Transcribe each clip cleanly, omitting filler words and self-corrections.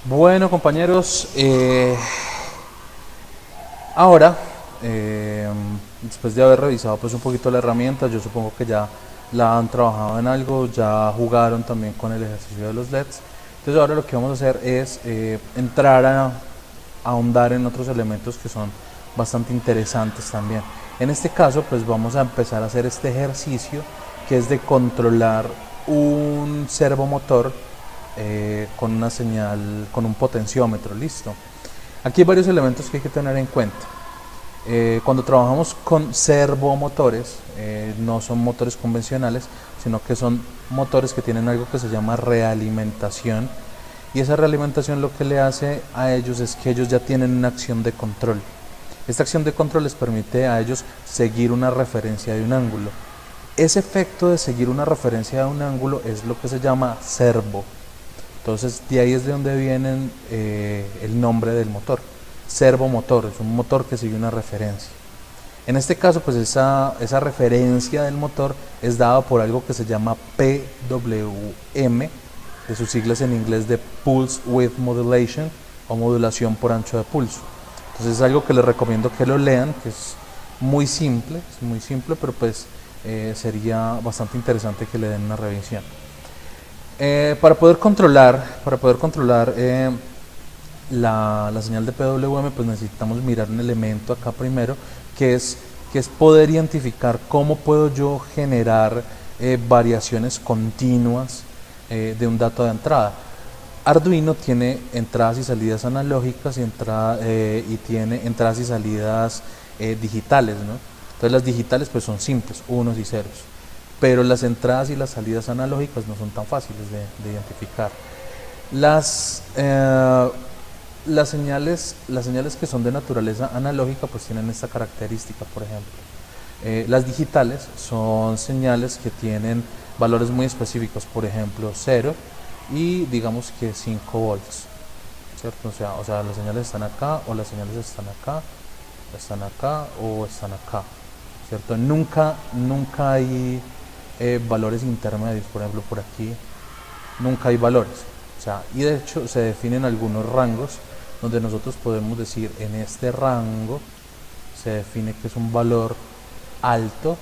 Bueno, compañeros, ahora, después de haber revisado pues un poquito la herramienta, yo supongo que ya la han trabajado en algo, ya jugaron también con el ejercicio de los LEDs. Entonces ahora lo que vamos a hacer es entrar a ahondar en otros elementos que son bastante interesantes también. En este caso, pues vamos a empezar a hacer este ejercicio que es de controlar un servomotor con una señal, con un potenciómetro, listo. Aquí hay varios elementos que hay que tener en cuenta. Cuando trabajamos con servomotores, no son motores convencionales, sino que son motores que tienen algo que se llama realimentación, y esa realimentación lo que le hace a ellos es que ellos ya tienen una acción de control. Esta acción de control les permite a ellos seguir una referencia de un ángulo. Ese efecto de seguir una referencia de un ángulo es lo que se llama servo. Entonces de ahí es de donde viene el nombre del motor. Servomotor, es un motor que sigue una referencia. En este caso, pues esa referencia del motor es dada por algo que se llama PWM, de sus siglas en inglés de Pulse Width Modulation, o modulación por ancho de pulso. Entonces es algo que les recomiendo que lo lean, que es muy simple, pero pues sería bastante interesante que le den una revisión. Para poder controlar la señal de PWM, pues necesitamos mirar un elemento acá primero, que es poder identificar cómo puedo yo generar variaciones continuas de un dato de entrada. Arduino tiene entradas y salidas analógicas y tiene entradas y salidas digitales, ¿no? Entonces las digitales pues son simples, unos y ceros, pero las entradas y las salidas analógicas no son tan fáciles de identificar. Las, eh, las señales que son de naturaleza analógica pues tienen esta característica, por ejemplo. Las digitales son señales que tienen valores muy específicos, por ejemplo 0 y digamos que 5 volts, ¿cierto? O sea, las señales están acá, o las señales están acá o están acá, ¿cierto? Nunca hay valores intermedios, por ejemplo por aquí nunca hay valores. O sea, y de hecho se definen algunos rangos donde nosotros podemos decir en este rango se define que es un valor alto,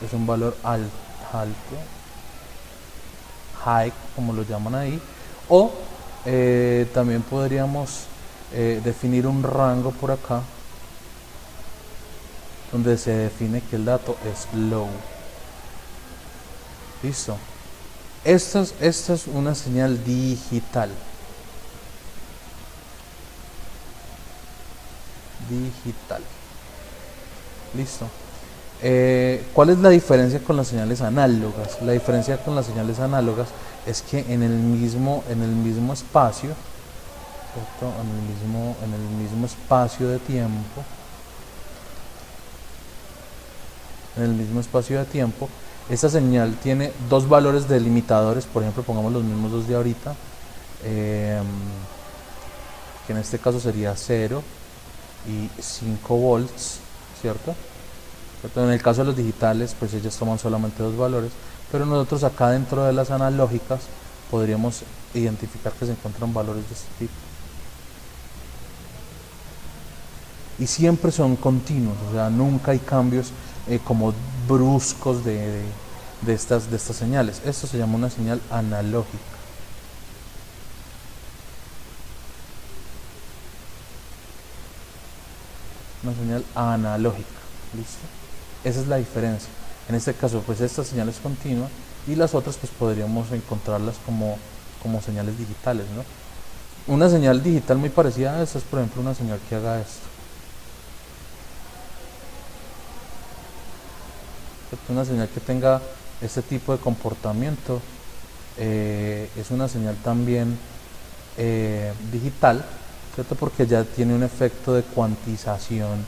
es un valor alto, high como lo llaman ahí, o también podríamos definir un rango por acá donde se define que el dato es low. Listo. Esta es una señal digital. Listo. ¿Cuál es la diferencia con las señales análogas? La diferencia con las señales análogas es que en el mismo espacio, ¿cierto? En el mismo espacio de tiempo, esta señal tiene dos valores delimitadores. Por ejemplo, pongamos los mismos dos de ahorita, que en este caso sería 0 y 5 volts, ¿cierto? En el caso de los digitales, pues ellas toman solamente dos valores, pero nosotros acá dentro de las analógicas podríamos identificar que se encuentran valores de este tipo. Y siempre son continuos, o sea, nunca hay cambios como bruscos de estas señales. Esto se llama una señal analógica. Una señal analógica, ¿listo? Esa es la diferencia. En este caso, pues esta señal es continua y las otras pues podríamos encontrarlas como señales digitales, ¿no? Una señal digital muy parecida a esta es, por ejemplo, una señal que haga esto. Una señal que tenga este tipo de comportamiento es una señal también digital, ¿cierto? Porque ya tiene un efecto de cuantización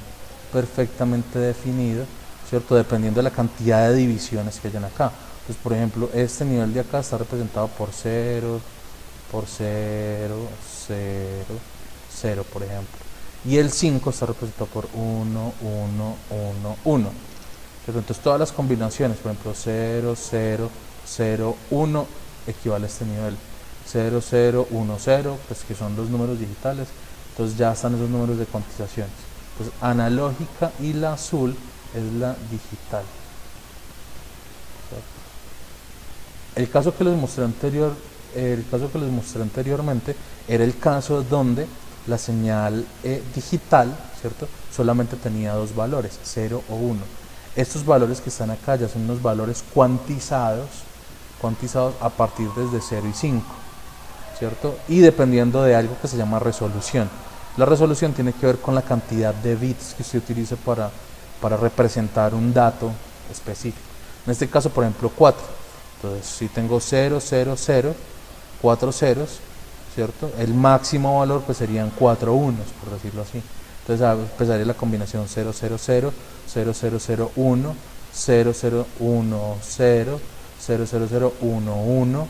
perfectamente definido, ¿cierto? Dependiendo de la cantidad de divisiones que hayan acá. Entonces, por ejemplo, este nivel de acá está representado por 0, por 0, 0, 0, por ejemplo. Y el 5 está representado por 1, 1, 1, 1. Entonces todas las combinaciones, por ejemplo 0, 0, 0, 1 equivale a este nivel. 0, 0, 1, 0, pues que son los números digitales. Entonces ya están esos números de cuantizaciones. Entonces analógica y la azul es la digital. El caso que les mostré anteriormente era el caso donde la señal digital, ¿cierto?, solamente tenía dos valores, 0 o 1. Estos valores que están acá ya son unos valores cuantizados a partir desde 0 y 5, ¿cierto? Y dependiendo de algo que se llama resolución. La resolución tiene que ver con la cantidad de bits que usted utilice para representar un dato específico. En este caso, por ejemplo, 4. Entonces, si tengo 0, 0, 0, 4 ceros, ¿cierto? El máximo valor pues serían 4 unos, por decirlo así. Entonces empezaría la combinación 0, 0, 0, 0, 0, 0, 1, 0, 0, 1, 0, 0, 0, 0, 1, 1,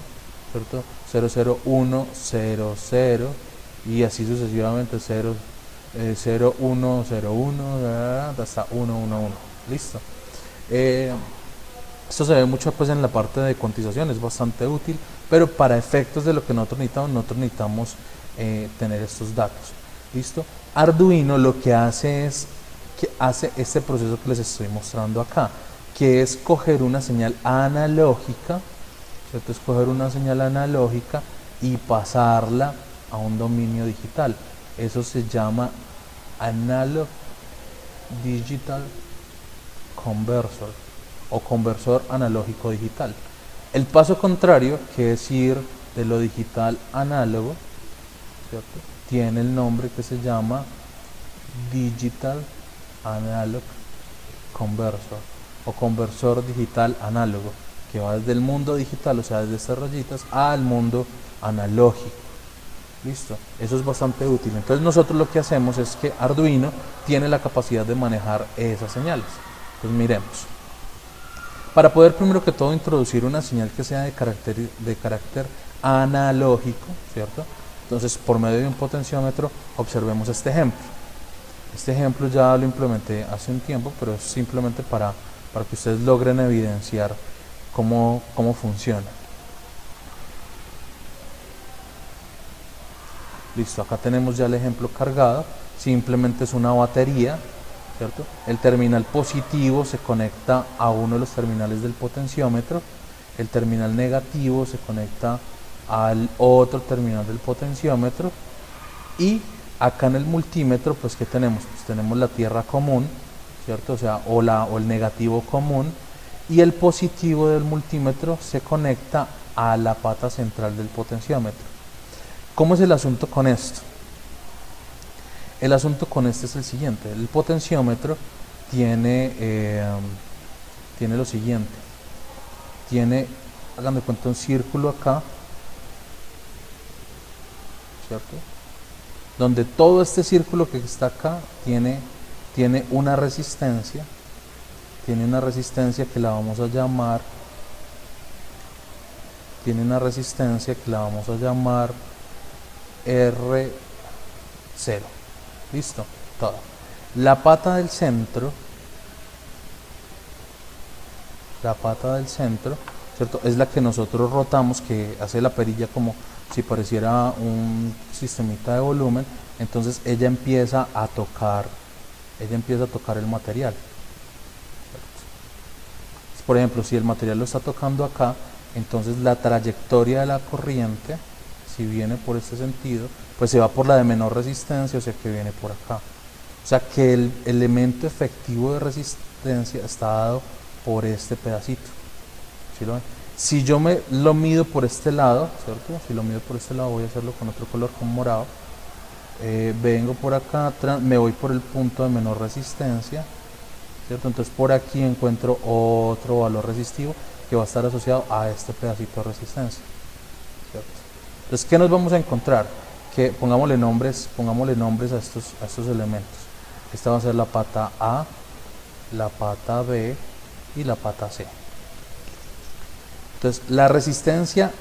¿cierto? 0, 0, 1, 0, 0, y así sucesivamente 0, 0, 1, 0, 1, hasta 1, 1, 1. Listo. Esto se ve mucho pues en la parte de cuantización, es bastante útil, pero para efectos de lo que nosotros necesitamos tener estos datos. ¿Listo? Arduino lo que hace es que hace este proceso que les estoy mostrando acá, que es coger una señal analógica, ¿cierto? Es coger una señal analógica y pasarla a un dominio digital. Eso se llama Analog Digital Converter o conversor analógico digital. El paso contrario, que es ir de lo digital análogo, ¿cierto?, tiene el nombre que se llama Digital Analog Conversor o conversor digital análogo, que va desde el mundo digital, o sea, desde estas rayitas, al mundo analógico. Listo, eso es bastante útil. Entonces nosotros lo que hacemos es que Arduino tiene la capacidad de manejar esas señales. Pues miremos. Para poder primero que todo introducir una señal que sea de carácter analógico, ¿cierto? Entonces, por medio de un potenciómetro, observemos este ejemplo. Este ejemplo ya lo implementé hace un tiempo, pero es simplemente para que ustedes logren evidenciar cómo funciona. Listo, acá tenemos ya el ejemplo cargado. Simplemente es una batería, ¿cierto? El terminal positivo se conecta a uno de los terminales del potenciómetro, el terminal negativo se conecta al otro terminal del potenciómetro, y acá en el multímetro, pues ¿qué tenemos? Pues tenemos la tierra común, ¿cierto? O sea, o el negativo común, y el positivo del multímetro se conecta a la pata central del potenciómetro. ¿Cómo es el asunto con esto? El asunto con este es el siguiente. El potenciómetro tiene lo siguiente. Tiene, hagan de cuenta, un círculo acá, ¿cierto?, donde todo este círculo que está acá tiene una resistencia. Tiene una resistencia que la vamos a llamar. R0. Listo, todo. La pata del centro, ¿cierto?, es la que nosotros rotamos, que hace la perilla como si pareciera un sistemita de volumen. Entonces ella empieza a tocar el material. Por ejemplo, si el material lo está tocando acá, entonces la trayectoria de la corriente, si viene por este sentido, pues se va por la de menor resistencia, o sea que viene por acá. O sea que el elemento efectivo de resistencia está dado por este pedacito. ¿Sí lo ven? Si yo lo mido por este lado, ¿cierto? Si lo mido por este lado, voy a hacerlo con otro color, con morado. Vengo por acá, me voy por el punto de menor resistencia, ¿cierto? Entonces por aquí encuentro otro valor resistivo que va a estar asociado a este pedacito de resistencia, ¿cierto? Entonces, ¿qué nos vamos a encontrar? Que pongámosle nombres a estos elementos. Esta va a ser la pata A, la pata B y la pata C. Entonces, la resistencia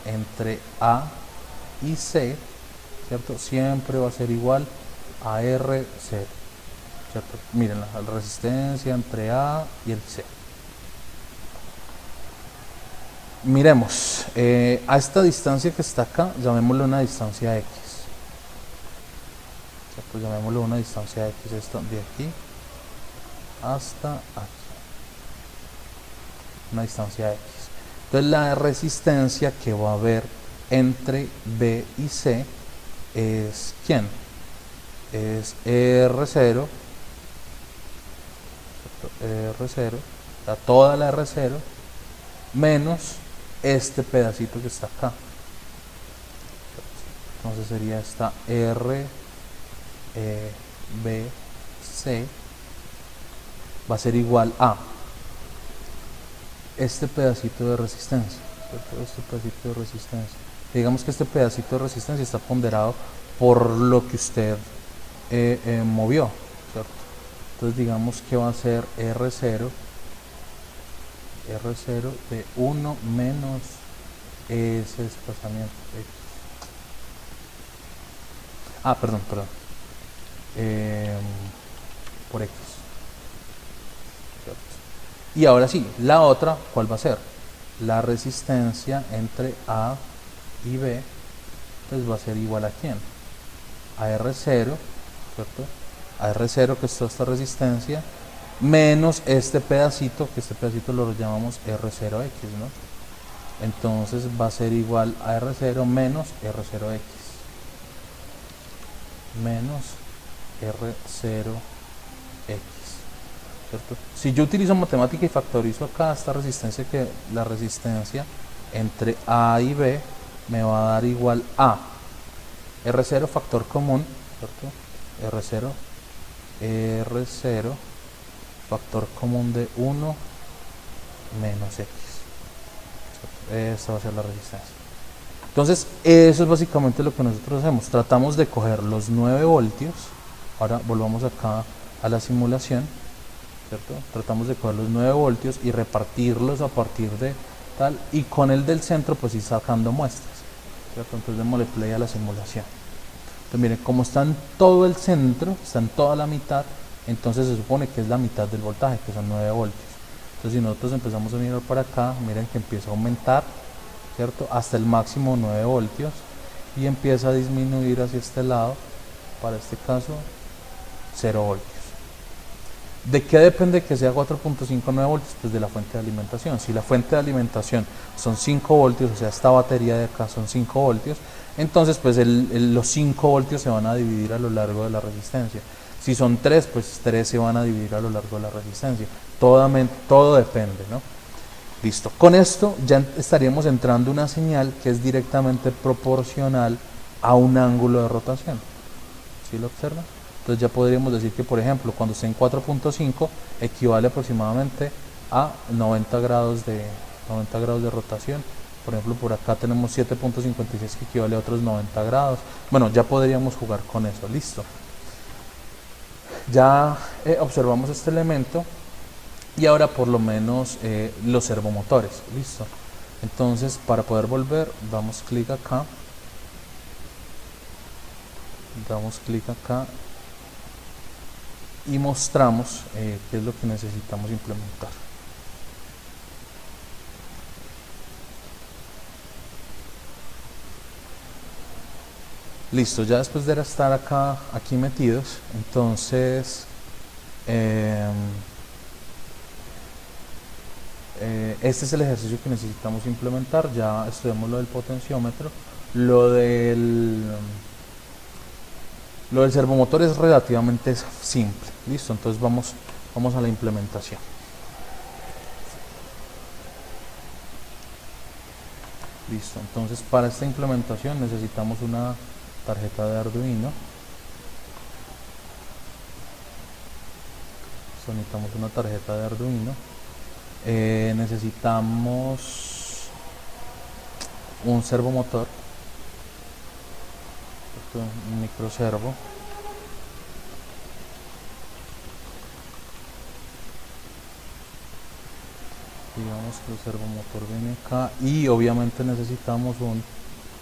entre A y C, ¿cierto?, siempre va a ser igual a R0, ¿cierto? Miren, la resistencia entre A y el C. Miremos, a esta distancia que está acá, llamémosle una distancia x. Pues llamémosle una distancia x, esto de aquí hasta aquí. Una distancia x. Entonces la resistencia que va a haber entre B y C es ¿quién? Es R0, R0, o sea, toda la R0 menos este pedacito que está acá. Entonces sería esta R B C va a ser igual a este pedacito de resistencia, ¿cierto? Este pedacito de resistencia. Digamos que este pedacito de resistencia está ponderado por lo que usted movió, ¿cierto? Entonces digamos que va a ser R0 de 1 menos ese desplazamiento X. Perdón, por X. ¿Cierto? Y ahora sí, la otra, ¿cuál va a ser? La resistencia entre A y B, pues va a ser igual a ¿quién? A R0, ¿cierto? A R0, que es toda esta resistencia, menos este pedacito, que este pedacito lo llamamos R0X, ¿no? Entonces va a ser igual a R0 menos R0X. Menos R0X, ¿cierto? Si yo utilizo matemática y factorizo acá esta resistencia, que la resistencia entre A y B me va a dar igual a R0 factor común, ¿cierto? R0 factor común de 1 menos X, ¿cierto? Esta va a ser la resistencia. Entonces eso es básicamente lo que nosotros hacemos, tratamos de coger los 9 voltios, ahora volvamos acá a la simulación, ¿cierto? Tratamos de coger los 9 voltios y repartirlos a partir de tal, y con el del centro pues ir sacando muestras, ¿cierto? Entonces démosle play a la simulación. Entonces miren, como está en todo el centro, está en toda la mitad, entonces se supone que es la mitad del voltaje, que son 9 voltios. Entonces si nosotros empezamos a mirar para acá, miren que empieza a aumentar, ¿cierto? Hasta el máximo 9 voltios y empieza a disminuir hacia este lado, para este caso 0 voltios. ¿De qué depende que sea 4.59 voltios? Pues de la fuente de alimentación. Si la fuente de alimentación son 5 voltios, o sea, esta batería de acá son 5 voltios, entonces pues los 5 voltios se van a dividir a lo largo de la resistencia. Si son 3, pues 3 se van a dividir a lo largo de la resistencia. Todo depende, ¿no? Listo. Con esto ya estaríamos entrando una señal que es directamente proporcional a un ángulo de rotación. ¿Sí lo observan? Entonces ya podríamos decir que, por ejemplo, cuando esté en 4.5 equivale aproximadamente a 90 grados de rotación. Por ejemplo, por acá tenemos 7.56 que equivale a otros 90 grados. Bueno, ya podríamos jugar con eso. Listo. Ya observamos este elemento y ahora por lo menos los servomotores. Listo. Entonces, para poder volver, damos clic acá. Y mostramos qué es lo que necesitamos implementar. Listo, ya después de estar aquí metidos, entonces este es el ejercicio que necesitamos implementar. Ya estudiamos lo del potenciómetro. Lo del servomotor es relativamente simple. Listo, entonces vamos a la implementación. Listo, entonces para esta implementación necesitamos una tarjeta de Arduino. Necesitamos una tarjeta de Arduino. Necesitamos un servomotor, un microservo. Digamos que el servomotor viene acá y obviamente necesitamos un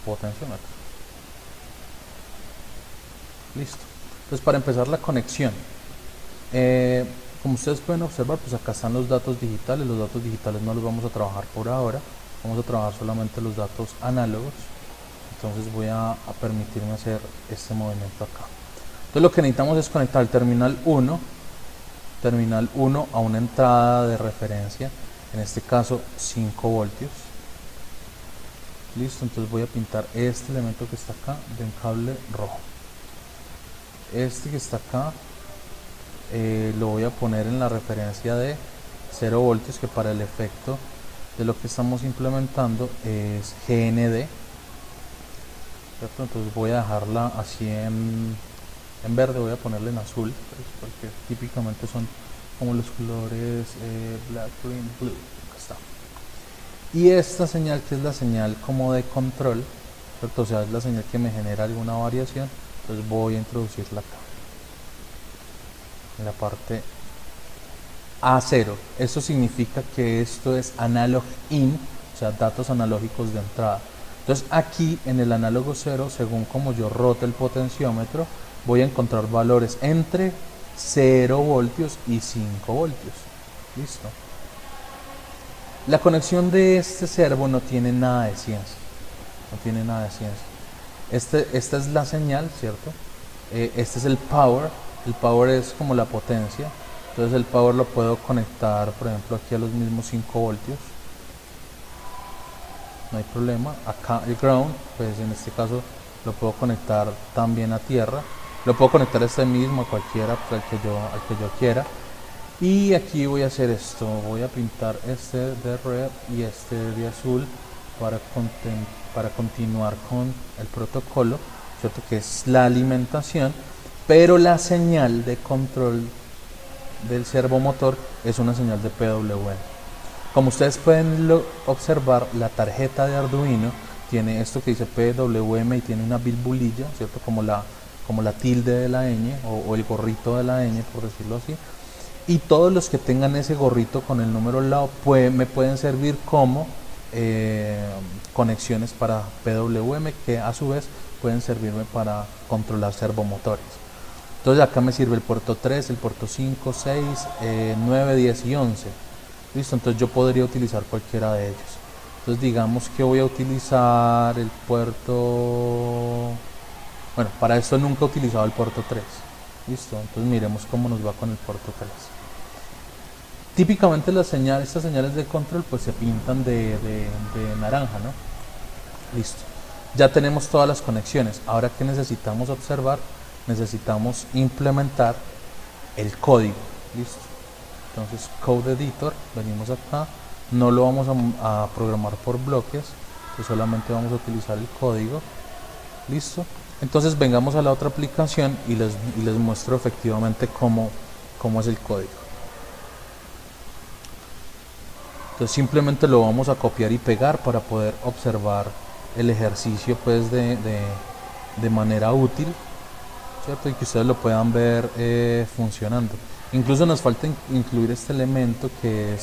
potenciómetro. Listo. Entonces, para empezar la conexión, como ustedes pueden observar, pues acá están los datos digitales. Los datos digitales no los vamos a trabajar por ahora. vamos a trabajar solamente los datos análogos. Entonces voy a permitirme hacer este movimiento acá. Entonces lo que necesitamos es conectar el terminal 1 a una entrada de referencia, en este caso 5 voltios. Listo, entonces voy a pintar este elemento que está acá de un cable rojo. Este que está acá lo voy a poner en la referencia de 0 voltios, que para el efecto de lo que estamos implementando es GND, ¿cierto? Entonces voy a dejarla así en verde, voy a ponerle en azul, pues, porque típicamente son como los colores black, green, blue. Acá está. Y esta señal, que es la señal como de control, ¿cierto? O sea, es la señal que me genera alguna variación, entonces voy a introducirla acá en la parte A0. Esto significa que esto es analog in, o sea, datos analógicos de entrada. Entonces aquí en el análogo 0, según como yo rote el potenciómetro, voy a encontrar valores entre 0 voltios y 5 voltios. Listo. La conexión de este servo no tiene nada de ciencia. No tiene nada de ciencia. Esta es la señal, ¿cierto? Este es el power. El power es como la potencia. Entonces el power lo puedo conectar, por ejemplo, aquí a los mismos 5 voltios. No hay problema. Acá el ground, pues en este caso lo puedo conectar también a tierra. Lo puedo conectar a este mismo, a cualquiera, pues, al que yo quiera. Y aquí voy a hacer esto. Voy a pintar este de red y este de azul para continuar con el protocolo, ¿cierto? Que es la alimentación, pero la señal de control del servomotor es una señal de PWM. Como ustedes pueden observar, la tarjeta de Arduino tiene esto que dice PWM y tiene una bilbulilla, ¿cierto? Como la tilde de la ñ o el gorrito de la ñ, por decirlo así. Y todos los que tengan ese gorrito con el número al lado me pueden servir como conexiones para PWM, que a su vez pueden servirme para controlar servomotores. Entonces acá me sirve el puerto 3, el puerto 5, 6, 9, 10 y 11. Listo, entonces yo podría utilizar cualquiera de ellos. Entonces digamos que voy a utilizar el puerto... Bueno, para esto nunca he utilizado el puerto 3. Listo, entonces miremos cómo nos va con el puerto 3. Típicamente estas señales de control pues se pintan de naranja, ¿no? Listo. Ya tenemos todas las conexiones. Ahora, ¿qué necesitamos observar? Necesitamos implementar el código. Listo. Entonces, Code Editor, venimos acá. No lo vamos a programar por bloques, pues solamente vamos a utilizar el código. Listo. Entonces, vengamos a la otra aplicación y les muestro efectivamente cómo es el código. Entonces simplemente lo vamos a copiar y pegar para poder observar el ejercicio pues de manera útil, ¿cierto? Y que ustedes lo puedan ver funcionando. Incluso nos falta incluir este elemento que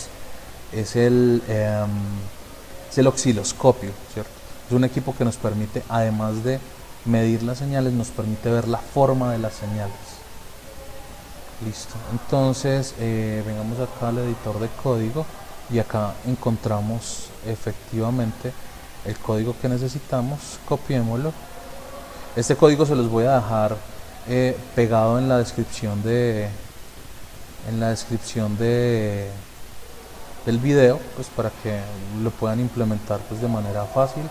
es el osciloscopio, ¿cierto? Es un equipo que nos permite, además de medir las señales, nos permite ver la forma de las señales. Listo. Entonces vengamos acá al editor de código. Y acá encontramos efectivamente el código que necesitamos. Copiémoslo. Este código se los voy a dejar pegado en la descripción del video, pues para que lo puedan implementar pues de manera fácil.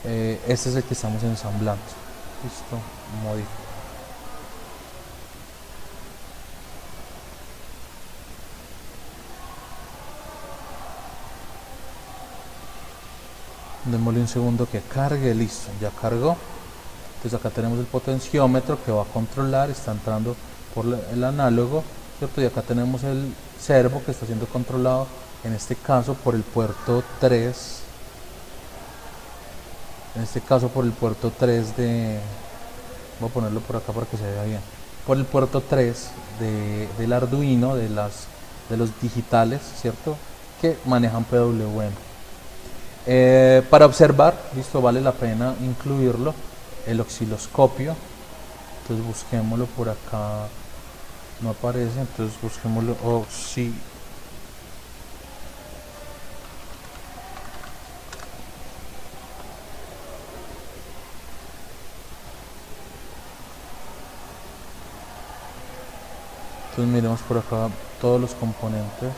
Este es el que estamos ensamblando. Listo, modifico. Démosle un segundo que cargue. Listo, ya cargó. Entonces acá tenemos el potenciómetro que va a controlar, está entrando por el análogo, ¿cierto? Y acá tenemos el servo que está siendo controlado, en este caso por el puerto 3. En este caso por el puerto 3 de... Voy a ponerlo por acá para que se vea bien. Por el puerto 3 del Arduino, de los digitales, ¿cierto? Que manejan PWM. Para observar, listo, vale la pena incluirlo, el osciloscopio. Entonces busquémoslo por acá, no aparece, entonces busquémoslo, Entonces miremos por acá todos los componentes.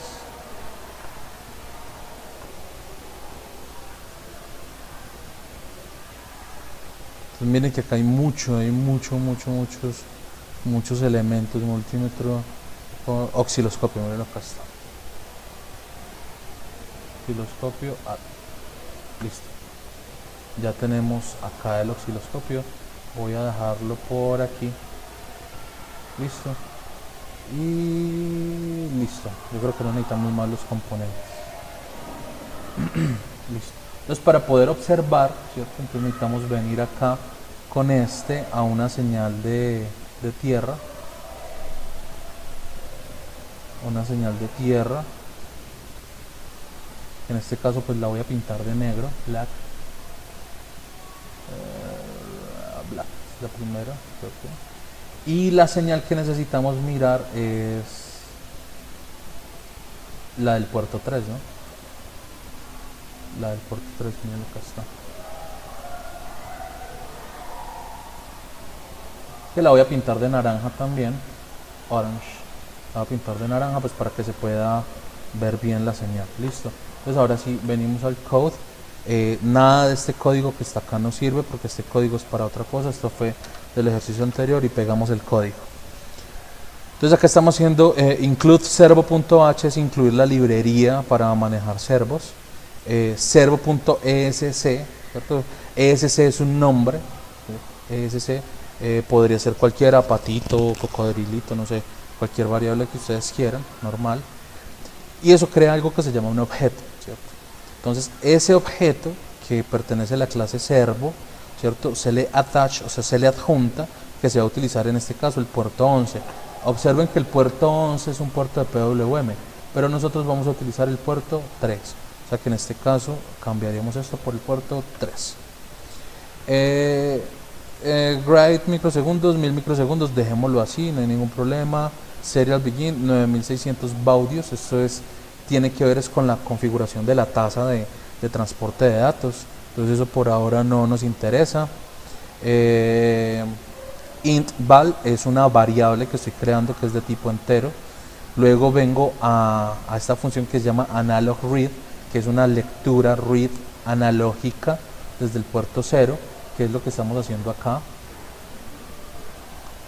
Entonces miren que acá hay muchos elementos. Multímetro, osciloscopio, miren acá está. Osciloscopio, listo. Ya tenemos acá el osciloscopio. Voy a dejarlo por aquí. Listo. Y listo. Yo creo que no necesitamos más los componentes. Listo. Entonces para poder observar, ¿cierto? Entonces necesitamos venir acá con este a una señal de tierra. Una señal de tierra. En este caso pues la voy a pintar de negro, black. Black es la primera, ¿cierto? Y la señal que necesitamos mirar es la del puerto 3, ¿no? La del puerto 3, miren, acá está. Que la voy a pintar de naranja también, orange. La voy a pintar de naranja pues para que se pueda ver bien la señal. Listo. Entonces ahora sí venimos al code. Nada de este código que está acá nos sirve porque este código es para otra cosa. Esto fue del ejercicio anterior y pegamos el código. Entonces acá estamos haciendo include servo.h, es incluir la librería para manejar servos. Servo.esc, ¿cierto? ESC es un nombre. ESC podría ser cualquiera, patito, cocodrilito, no sé, cualquier variable que ustedes quieran, normal. Y eso crea algo que se llama un objeto, ¿cierto? Entonces ese objeto que pertenece a la clase servo, ¿cierto? Se le attach, o sea, se le adjunta, que se va a utilizar en este caso el puerto 11. Observen que el puerto 11 es un puerto de PWM, pero nosotros vamos a utilizar el puerto 3. O sea que en este caso cambiaríamos esto por el puerto 3. Grade microsegundos, 1000 microsegundos, dejémoslo así, no hay ningún problema. Serial begin, 9600 baudios, esto tiene que ver es con la configuración de la tasa de transporte de datos, entonces eso por ahora no nos interesa. Int val es una variable que estoy creando que es de tipo entero. Luego vengo a esta función que se llama analog read, que es una lectura read analógica desde el puerto 0, que es lo que estamos haciendo acá.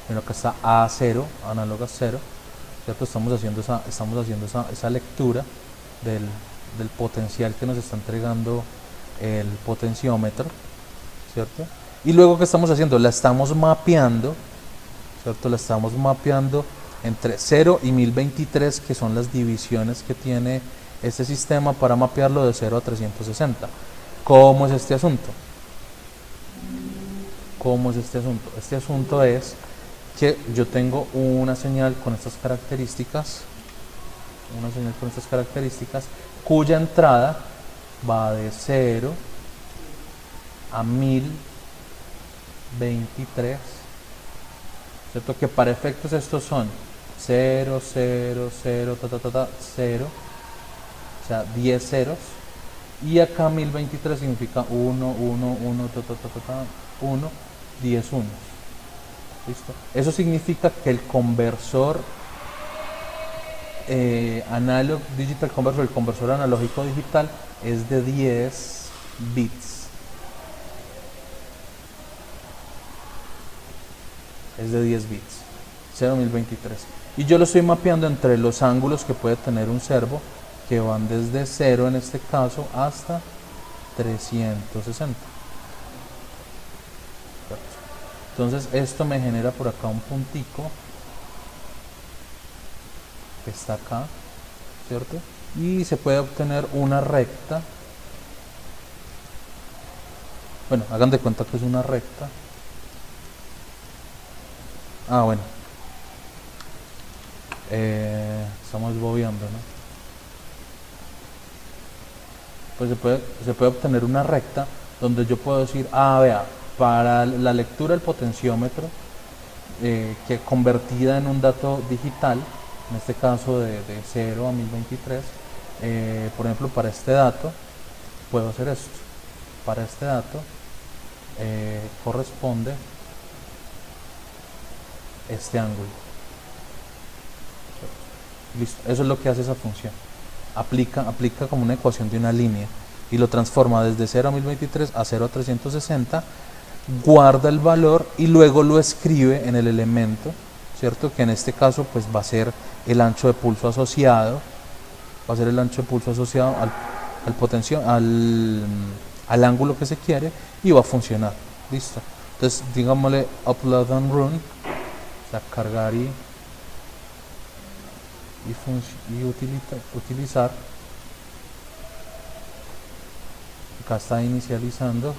Bueno, acá está A0, análoga 0, ¿cierto? Estamos haciendo esa lectura del potencial que nos está entregando el potenciómetro, ¿cierto? Y luego, ¿qué estamos haciendo? La estamos mapeando, ¿cierto? La estamos mapeando entre 0 y 1023, que son las divisiones que tiene este sistema para mapearlo de 0 a 360. ¿Cómo es este asunto? ¿Cómo es este asunto? Este asunto es que yo tengo una señal con estas características, cuya entrada va de 0 a 1023, ¿cierto? Que para efectos estos son 0, 0, 0, 0, o sea, 10 ceros, y acá 1023 significa 1, 1, 1, 1, 10 unos. ¿Listo? Eso significa que el conversor analog digital converter, el conversor analógico digital, es de 10 bits. Es de 10 bits, 0.1023. Y yo lo estoy mapeando entre los ángulos que puede tener un servo, que van desde 0 en este caso hasta 360. Entonces esto me genera por acá un puntico que está acá, ¿cierto? Y se puede obtener una recta. Bueno, hagan de cuenta que es una recta. Bueno. Estamos bobeando, ¿no? Pues se puede obtener una recta donde yo puedo decir, vea, para la lectura del potenciómetro, que convertida en un dato digital, en este caso de 0 a 1023, por ejemplo, para este dato, puedo hacer esto. Para este dato corresponde este ángulo. Listo, eso es lo que hace esa función. Aplica como una ecuación de una línea y lo transforma desde 0 a 1023 a 0 a 360, guarda el valor y luego lo escribe en el elemento, ¿cierto? Que en este caso pues va a ser el ancho de pulso asociado, al potencial, al ángulo que se quiere, y va a funcionar. Listo. Entonces digámosle upload and run, o sea, cargar y utilizar. Acá está inicializando.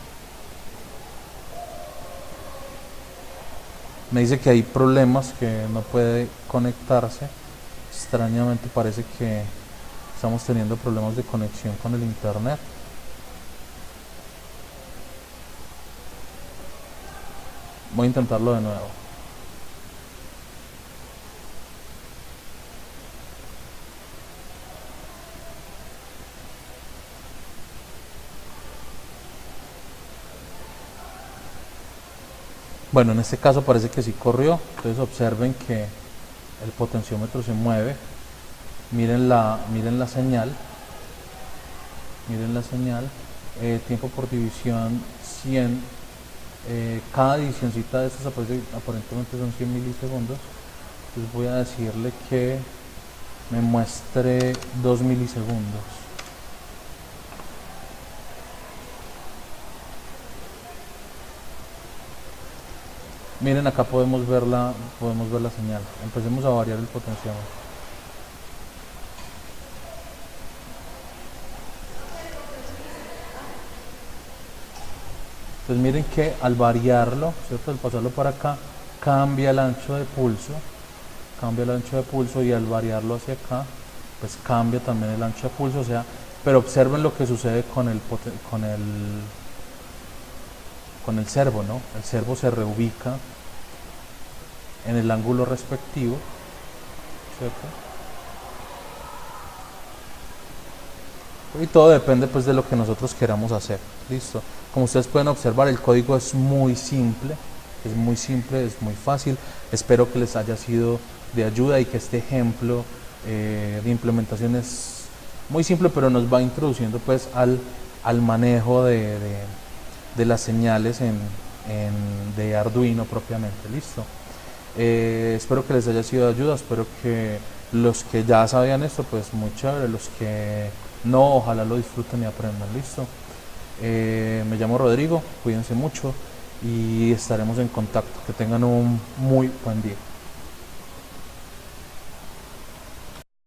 Me dice que hay problemas, que no puede conectarse. Extrañamente parece que estamos teniendo problemas de conexión con el internet. Voy a intentarlo de nuevo. Bueno, en este caso parece que sí corrió. Entonces observen que el potenciómetro se mueve. Miren la señal. Tiempo por división 100. Cada divisioncita de estas aparentemente son 100 milisegundos. Entonces voy a decirle que me muestre 2 milisegundos. Miren, acá podemos ver la señal. Empecemos a variar el potenciómetro. Entonces miren que al variarlo, ¿cierto? Al pasarlo para acá, cambia el ancho de pulso, y al variarlo hacia acá, pues cambia también el ancho de pulso, o sea, pero observen lo que sucede con el servo, ¿no? El servo se reubica en el ángulo respectivo, ¿cierto? Y todo depende pues de lo que nosotros queramos hacer. Listo. Como ustedes pueden observar, el código es muy simple, es muy fácil. Espero que les haya sido de ayuda y que este ejemplo de implementación es muy simple, pero nos va introduciendo pues al manejo de las señales de Arduino propiamente. Listo. Espero que les haya sido de ayuda, espero que los que ya sabían esto, pues muy chévere, los que no, ojalá lo disfruten y aprendan. Listo. Me llamo Rodrigo, cuídense mucho y estaremos en contacto. Que tengan un muy buen día.